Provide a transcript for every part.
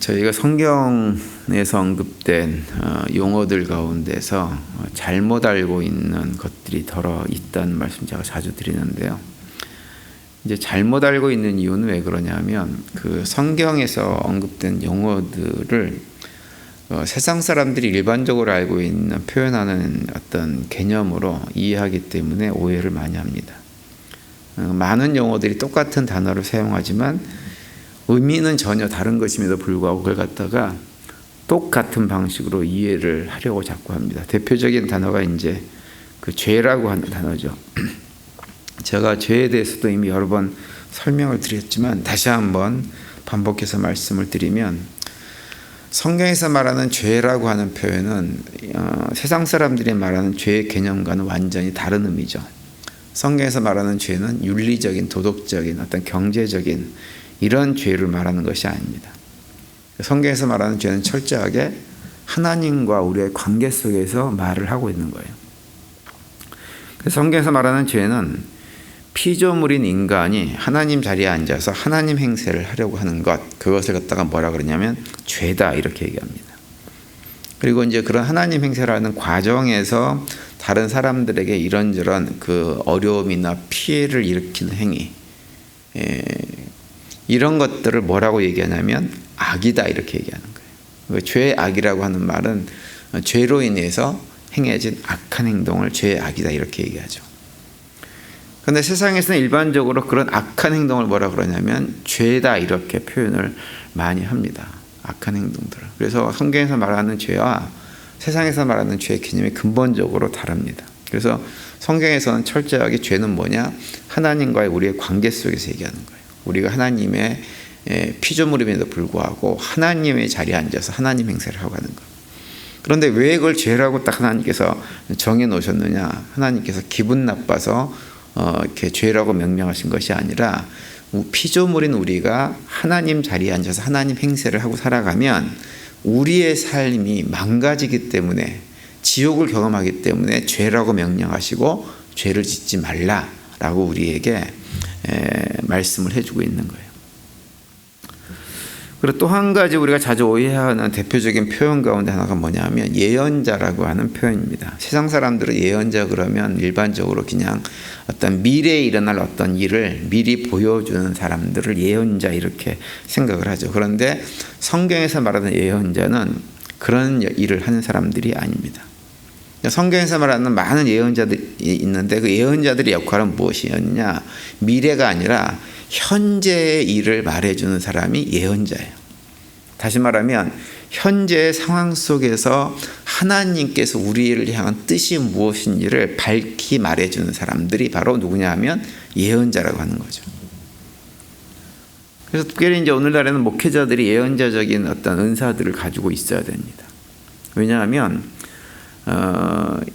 저희가 성경에서 언급된 용어들 가운데서 잘못 알고 있는 것들이 더러 있다는 말씀 제가 자주 드리는데요. 이제 잘못 알고 있는 이유는 왜 그러냐면 그 성경에서 언급된 용어들을 세상 사람들이 일반적으로 알고 있는 표현하는 어떤 개념으로 이해하기 때문에 오해를 많이 합니다. 많은 용어들이 똑같은 단어를 사용하지만 의미는 전혀 다른 것임에도 불구하고 그걸 갖다가 똑같은 방식으로 이해를 하려고 자꾸 합니다. 대표적인 단어가 이제 그 죄라고 하는 단어죠. 제가 죄에 대해서도 이미 여러 번 설명을 드렸지만 다시 한번 반복해서 말씀을 드리면, 성경에서 말하는 죄라고 하는 표현은 세상 사람들이 말하는 죄의 개념과는 완전히 다른 의미죠. 성경에서 말하는 죄는 윤리적인, 도덕적인, 어떤 경제적인 이런 죄를 말하는 것이 아닙니다. 성경에서 말하는 죄는 철저하게 하나님과 우리의 관계 속에서 말을 하고 있는 거예요. 성경에서 말하는 죄는 피조물인 인간이 하나님 자리에 앉아서 하나님 행세를 하려고 하는 것, 그것을 갖다가 뭐라 그러냐면 죄다 이렇게 얘기합니다. 그리고 이제 그런 하나님 행세를 하는 과정에서 다른 사람들에게 이런저런 그 어려움이나 피해를 일으키는 행위, 이런 것들을 뭐라고 얘기하냐면 악이다 이렇게 얘기하는 거예요. 죄의 악이라고 하는 말은 죄로 인해서 행해진 악한 행동을 죄의 악이다 이렇게 얘기하죠. 그런데 세상에서는 일반적으로 그런 악한 행동을 뭐라 그러냐면 죄다 이렇게 표현을 많이 합니다. 악한 행동들을. 그래서 성경에서 말하는 죄와 세상에서 말하는 죄의 개념이 근본적으로 다릅니다. 그래서 성경에서는 철저하게 죄는 뭐냐? 하나님과의 우리의 관계 속에서 얘기하는 거예요. 우리가 하나님의 피조물임에도 불구하고 하나님의 자리에 앉아서 하나님 행세를 하고 가는 것. 그런데 왜 그걸 죄라고 딱 하나님께서 정해 놓으셨느냐? 하나님께서 기분 나빠서 이렇게 죄라고 명명하신 것이 아니라, 피조물인 우리가 하나님 자리에 앉아서 하나님 행세를 하고 살아가면 우리의 삶이 망가지기 때문에, 지옥을 경험하기 때문에 죄라고 명령하시고 죄를 짓지 말라라고 우리에게 말씀을 해주고 있는 거예요. 그리고 또 한 가지 우리가 자주 오해하는 대표적인 표현 가운데 하나가 뭐냐면 예언자라고 하는 표현입니다. 세상 사람들은 예언자 그러면 일반적으로 그냥 어떤 미래에 일어날 어떤 일을 미리 보여주는 사람들을 예언자 이렇게 생각을 하죠. 그런데 성경에서 말하는 예언자는 그런 일을 하는 사람들이 아닙니다. 성경에서 말하는 많은 예언자들이 있는데 그 예언자들의 역할은 무엇이었냐? 미래가 아니라 현재의 일을 말해주는 사람이 예언자예요. 다시 말하면 현재의 상황 속에서 하나님께서 우리를 향한 뜻이 무엇인지를 밝히 말해주는 사람들이 바로 누구냐 하면 예언자라고 하는 거죠. 그래서 특별히 이제 오늘날에는 목회자들이 예언자적인 어떤 은사들을 가지고 있어야 됩니다. 왜냐하면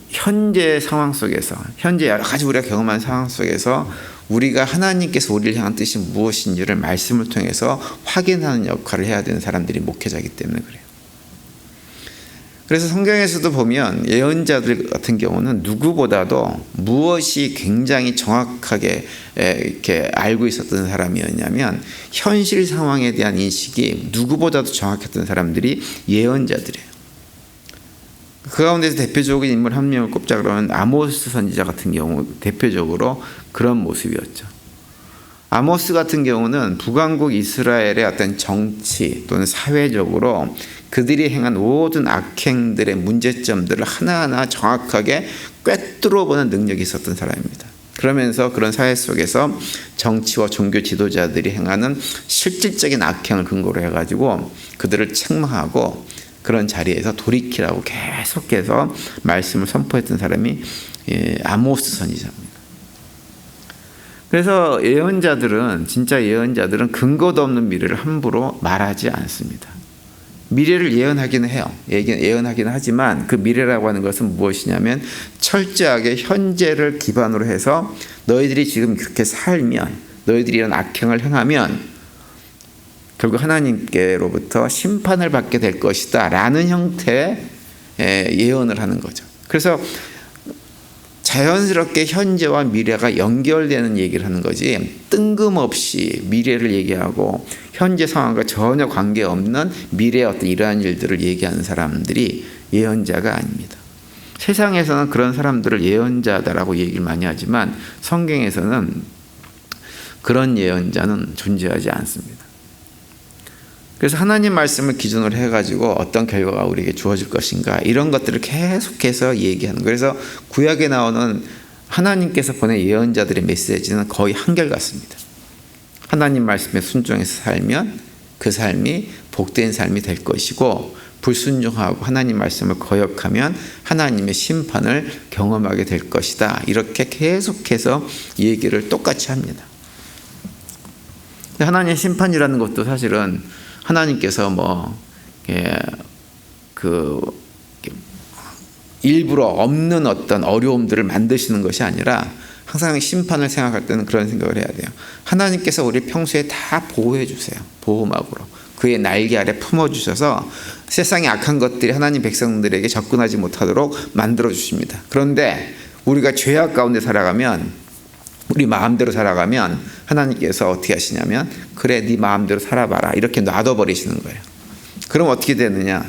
현재 상황 속에서, 현재 여러 가지 우리가 경험한 상황 속에서 우리가 하나님께서 우리를 향한 뜻이 무엇인지를 말씀을 통해서 확인하는 역할을 해야 되는 사람들이 목회자이기 때문에 그래요. 그래서 성경에서도 보면 예언자들 같은 경우는 누구보다도 무엇이 굉장히 정확하게 이렇게 알고 있었던 사람이었냐면, 현실 상황에 대한 인식이 누구보다도 정확했던 사람들이 예언자들이에요. 그 가운데서 대표적인 인물 한 명을 꼽자 그러면 아모스 선지자 같은 경우 대표적으로 그런 모습이었죠. 아모스 같은 경우는 북왕국 이스라엘의 어떤 정치 또는 사회적으로 그들이 행한 모든 악행들의 문제점들을 하나하나 정확하게 꿰뚫어 보는 능력이 있었던 사람입니다. 그러면서 그런 사회 속에서 정치와 종교 지도자들이 행하는 실질적인 악행을 근거로 해가지고 그들을 책망하고 그런 자리에서 돌이키라고 계속해서 말씀을 선포했던 사람이 아모스 선지자입니다. 그래서 예언자들은, 진짜 예언자들은 근거도 없는 미래를 함부로 말하지 않습니다. 미래를 예언하기는 해요. 예언하기는 하지만 그 미래라고 하는 것은 무엇이냐면 철저하게 현재를 기반으로 해서 너희들이 지금 그렇게 살면, 너희들이 이런 악행을 행하면 결국 하나님께로부터 심판을 받게 될 것이다 라는 형태의 예언을 하는 거죠. 그래서 자연스럽게 현재와 미래가 연결되는 얘기를 하는 거지, 뜬금없이 미래를 얘기하고 현재 상황과 전혀 관계없는 미래의 어떤 이러한 일들을 얘기하는 사람들이 예언자가 아닙니다. 세상에서는 그런 사람들을 예언자다라고 얘기를 많이 하지만 성경에서는 그런 예언자는 존재하지 않습니다. 그래서 하나님 말씀을 기준으로 해가지고 어떤 결과가 우리에게 주어질 것인가, 이런 것들을 계속해서 얘기하는 거예요. 그래서 구약에 나오는 하나님께서 보낸 예언자들의 메시지는 거의 한결같습니다. 하나님 말씀에 순종해서 살면 그 삶이 복된 삶이 될 것이고, 불순종하고 하나님 말씀을 거역하면 하나님의 심판을 경험하게 될 것이다. 이렇게 계속해서 얘기를 똑같이 합니다. 하나님의 심판이라는 것도 사실은 하나님께서 일부러 없는 어떤 어려움들을 만드시는 것이 아니라, 항상 심판을 생각할 때는 그런 생각을 해야 돼요. 하나님께서 우리 평소에 다 보호해 주세요. 보호막으로 그의 날개 아래 품어주셔서 세상의 악한 것들이 하나님 백성들에게 접근하지 못하도록 만들어 주십니다. 그런데 우리가 죄악 가운데 살아가면, 우리 마음대로 살아가면 하나님께서 어떻게 하시냐면, 그래 네 마음대로 살아봐라, 이렇게 놔둬버리시는 거예요. 그럼 어떻게 되느냐,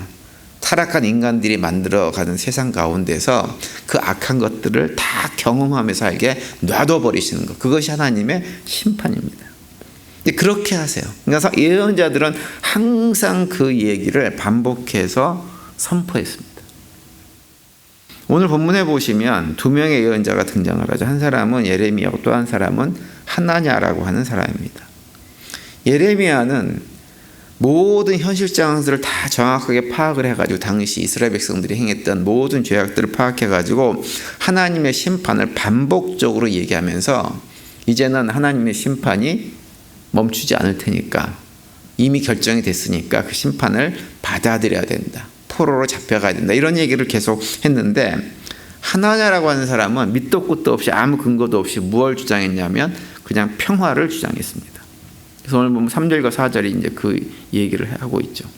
타락한 인간들이 만들어가는 세상 가운데서 그 악한 것들을 다 경험하며 살게 놔둬버리시는 것, 그것이 하나님의 심판입니다. 그렇게 하세요. 그래서 예언자들은 항상 그 얘기를 반복해서 선포했습니다. 오늘 본문에 보시면 두 명의 예언자가 등장을 하죠. 한 사람은 예레미야고 또 한 사람은 하나냐라고 하는 사람입니다. 예레미야는 모든 현실장들을 다 정확하게 파악을 해가지고 당시 이스라엘 백성들이 행했던 모든 죄악들을 파악해가지고 하나님의 심판을 반복적으로 얘기하면서, 이제는 하나님의 심판이 멈추지 않을 테니까, 이미 결정이 됐으니까 그 심판을 받아들여야 된다, 포로로 잡혀가야 된다, 이런 얘기를 계속 했는데, 하나냐라고 하는 사람은 밑도 끝도 없이 아무 근거도 없이 무엇을 주장했냐면 그냥 평화를 주장했습니다. 그래서 오늘 보면 3절과 4절이 이제 그 얘기를 하고 있죠.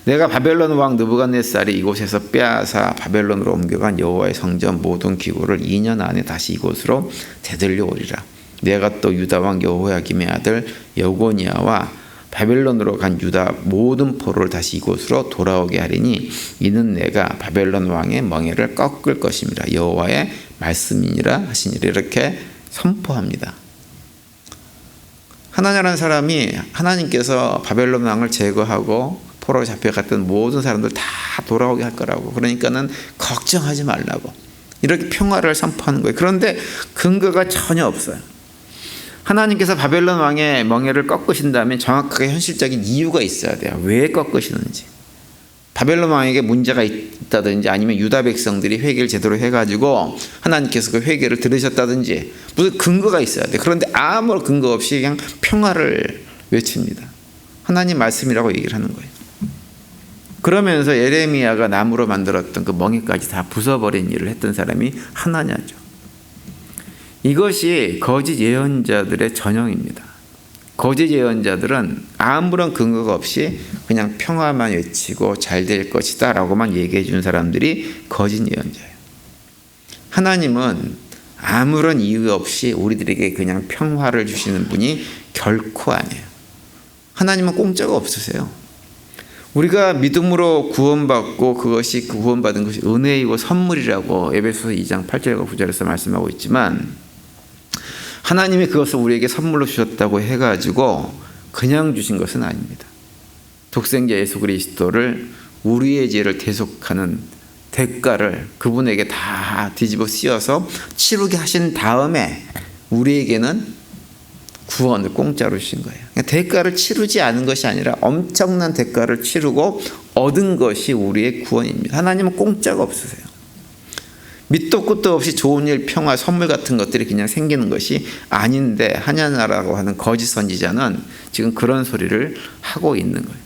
내가 바벨론 왕 느부갓네살이 이곳에서 빼앗아 바벨론으로 옮겨간 여호와의 성전 모든 기구를 2년 안에 다시 이곳으로 되돌려 오리라. 내가 또 유다 왕 여호야김의 아들 여고니아와 바벨론으로 간 유다 모든 포로를 다시 이곳으로 돌아오게 하리니 이는 내가 바벨론 왕의 멍에를 꺾을 것임이라. 여호와의 말씀이니라 하시니라. 이렇게 선포합니다. 하나냐라는 사람이 하나님께서 바벨론 왕을 제거하고 포로로 잡혀갔던 모든 사람들 다 돌아오게 할 거라고, 그러니까는 걱정하지 말라고 이렇게 평화를 선포하는 거예요. 그런데 근거가 전혀 없어요. 하나님께서 바벨론 왕의 멍에를 꺾으신다면 정확하게 현실적인 이유가 있어야 돼요. 왜 꺾으시는지. 바벨론 왕에게 문제가 있다든지, 아니면 유다 백성들이 회개를 제대로 해가지고 하나님께서 그 회개를 들으셨다든지, 무슨 근거가 있어야 돼요. 그런데 아무 근거 없이 그냥 평화를 외칩니다. 하나님 말씀이라고 얘기를 하는 거예요. 그러면서 예레미야가 나무로 만들었던 그 멍에까지 다 부숴버린 일을 했던 사람이 하나냐죠. 이것이 거짓 예언자들의 전형입니다. 거짓 예언자들은 아무런 근거가 없이 그냥 평화만 외치고 잘 될 것이다 라고만 얘기해 주는 사람들이 거짓 예언자예요. 하나님은 아무런 이유 없이 우리들에게 그냥 평화를 주시는 분이 결코 아니에요. 하나님은 공짜가 없으세요. 우리가 믿음으로 구원받고 그것이 구원받은 것이 은혜이고 선물이라고 에베소서 2장 8절과 9절에서 말씀하고 있지만, 하나님이 그것을 우리에게 선물로 주셨다고 해가지고 그냥 주신 것은 아닙니다. 독생자 예수 그리스도를 우리의 죄를 대속하는 대가를 그분에게 다 뒤집어 씌워서 치르게 하신 다음에 우리에게는 구원을 공짜로 주신 거예요. 그러니까 대가를 치르지 않은 것이 아니라 엄청난 대가를 치르고 얻은 것이 우리의 구원입니다. 하나님은 공짜가 없으세요. 밑도 끝도 없이 좋은 일, 평화, 선물 같은 것들이 그냥 생기는 것이 아닌데, 하냐나라고 하는 거짓 선지자는 지금 그런 소리를 하고 있는 거예요.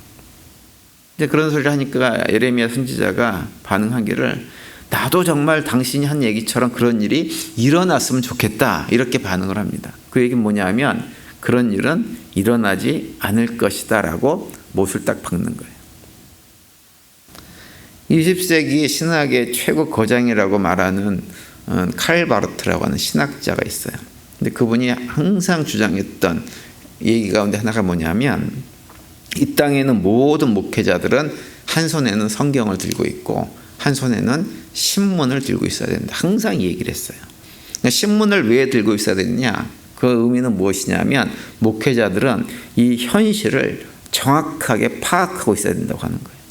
이제 그런 소리를 하니까 예레미야 선지자가 반응하기를, 나도 정말 당신이 한 얘기처럼 그런 일이 일어났으면 좋겠다, 이렇게 반응을 합니다. 그 얘기는 뭐냐면, 그런 일은 일어나지 않을 것이다 라고 못을 딱 박는 거예요. 20세기 신학의 최고 거장이라고 말하는 칼 바르트라고 하는 신학자가 있어요. 근데 그분이 항상 주장했던 얘기 가운데 하나가 뭐냐면, 이 땅에 있는 모든 목회자들은 한 손에는 성경을 들고 있고 한 손에는 신문을 들고 있어야 된다. 항상 이 얘기를 했어요. 신문을 왜 들고 있어야 되느냐? 그 의미는 무엇이냐면, 목회자들은 이 현실을 정확하게 파악하고 있어야 된다고 하는 거예요.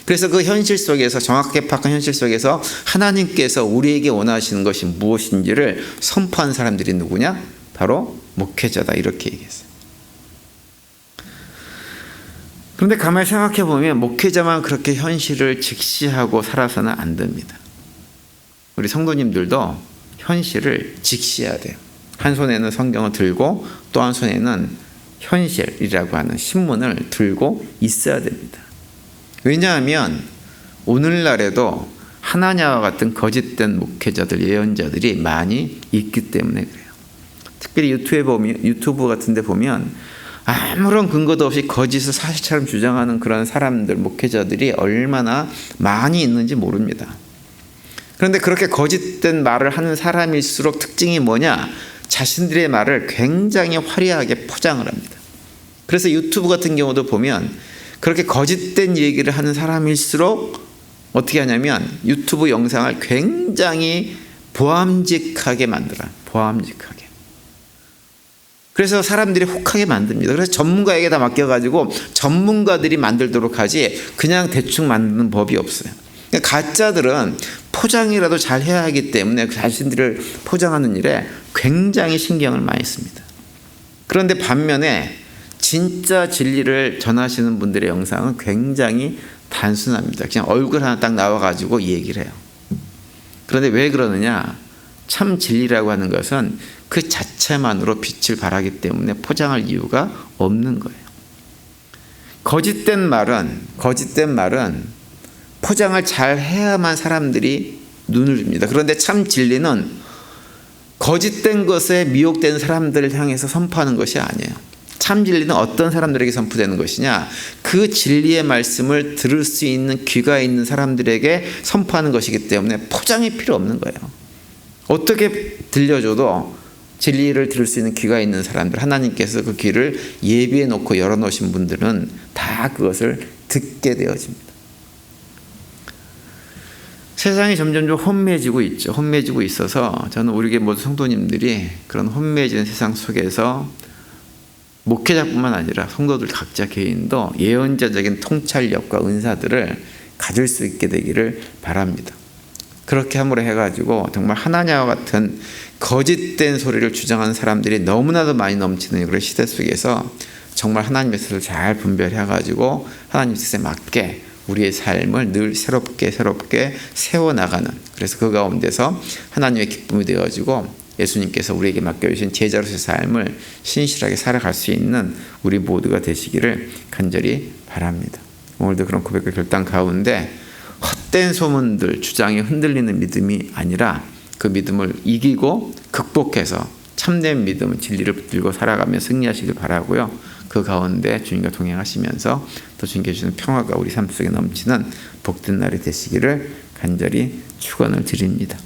그래서 그 현실 속에서, 정확하게 파악한 현실 속에서 하나님께서 우리에게 원하시는 것이 무엇인지를 선포한 사람들이 누구냐? 바로 목회자다, 이렇게 얘기했어요. 그런데 가만히 생각해 보면 목회자만 그렇게 현실을 직시하고 살아서는 안 됩니다. 우리 성도님들도 현실을 직시해야 돼요. 한 손에는 성경을 들고 또 한 손에는 현실이라고 하는 신문을 들고 있어야 됩니다. 왜냐하면 오늘날에도 하나냐와 같은 거짓된 목회자들, 예언자들이 많이 있기 때문에 그래요. 특별히 유튜브 같은 데 보면 아무런 근거도 없이 거짓을 사실처럼 주장하는 그런 사람들, 목회자들이 얼마나 많이 있는지 모릅니다. 그런데 그렇게 거짓된 말을 하는 사람일수록 특징이 뭐냐? 자신들의 말을 굉장히 화려하게 포장을 합니다. 그래서 유튜브 같은 경우도 보면 그렇게 거짓된 얘기를 하는 사람일수록 어떻게 하냐면 유튜브 영상을 굉장히 보암직하게 만들어요. 보암직하게. 그래서 사람들이 혹하게 만듭니다. 그래서 전문가에게 다 맡겨가지고 전문가들이 만들도록 하지 그냥 대충 만드는 법이 없어요. 그러니까 가짜들은 포장이라도 잘 해야 하기 때문에 자신들을 포장하는 일에 굉장히 신경을 많이 씁니다. 그런데 반면에 진짜 진리를 전하시는 분들의 영상은 굉장히 단순합니다. 그냥 얼굴 하나 딱 나와가지고 얘기를 해요. 그런데 왜 그러느냐? 참 진리라고 하는 것은 그 자체만으로 빛을 발하기 때문에 포장할 이유가 없는 거예요. 거짓된 말은 포장을 잘 해야만 사람들이 눈을 줍니다. 그런데 참 진리는 거짓된 것에 미혹된 사람들을 향해서 선포하는 것이 아니에요. 참 진리는 어떤 사람들에게 선포되는 것이냐? 그 진리의 말씀을 들을 수 있는 귀가 있는 사람들에게 선포하는 것이기 때문에 포장이 필요 없는 거예요. 어떻게 들려줘도 진리를 들을 수 있는 귀가 있는 사람들, 하나님께서 그 귀를 예비해 놓고 열어놓으신 분들은 다 그것을 듣게 되어집니다. 세상이 점점 혼매해지고 있죠. 혼매해지고 있어서 저는 우리 모든 성도님들이 그런 혼매해지는 세상 속에서 목회자뿐만 아니라 성도들 각자 개인도 예언자적인 통찰력과 은사들을 가질 수 있게 되기를 바랍니다. 그렇게 함으로 해가지고 정말 하나냐와 같은 거짓된 소리를 주장하는 사람들이 너무나도 많이 넘치는 그런 시대 속에서 정말 하나님의 뜻을 잘 분별해가지고 하나님의 뜻에 맞게 우리의 삶을 늘 새롭게 세워나가는, 그래서 그 가운데서 하나님의 기쁨이 되어지고 예수님께서 우리에게 맡겨주신 제자로서의 삶을 신실하게 살아갈 수 있는 우리 모두가 되시기를 간절히 바랍니다. 오늘도 그런 고백과 결단 가운데 헛된 소문들, 주장에 흔들리는 믿음이 아니라 그 믿음을 이기고 극복해서 참된 믿음, 진리를 들고 살아가며 승리하시길 바라고요. 그 가운데 주님과 동행하시면서 또 주님께 주시는 평화가 우리 삶 속에 넘치는 복된 날이 되시기를 간절히 축원을 드립니다.